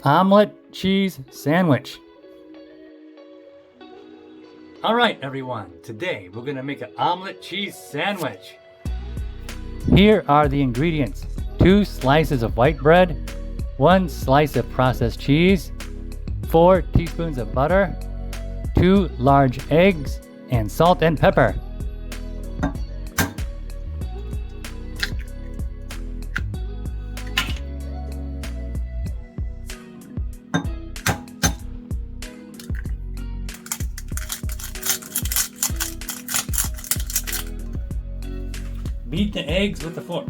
Omelet Cheese Sandwich. Alright everyone, today we're going to make an omelet cheese sandwich. Here are the ingredients. 2 slices of white bread, 1 slice of processed cheese, 4 teaspoons of butter, 2 large eggs, and salt and pepper. Beat the eggs with a fork.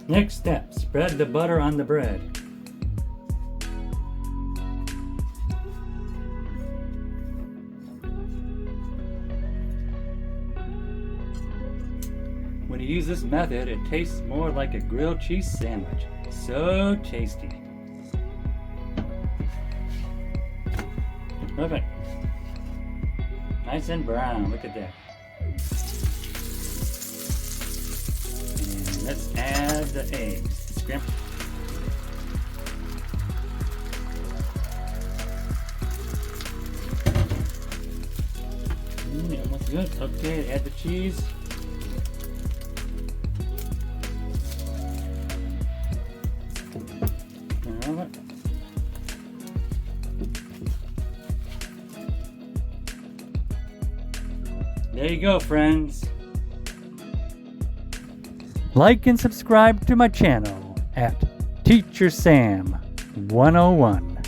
Next step, spread the butter on the bread. When you use this method, it tastes more like a grilled cheese sandwich. So tasty. Perfect. Nice and brown, look at that. And let's add the eggs. Scramble. Almost good. Okay, add the cheese. Alright. There you go, friends. Like and subscribe to my channel at Teacher Sam 101.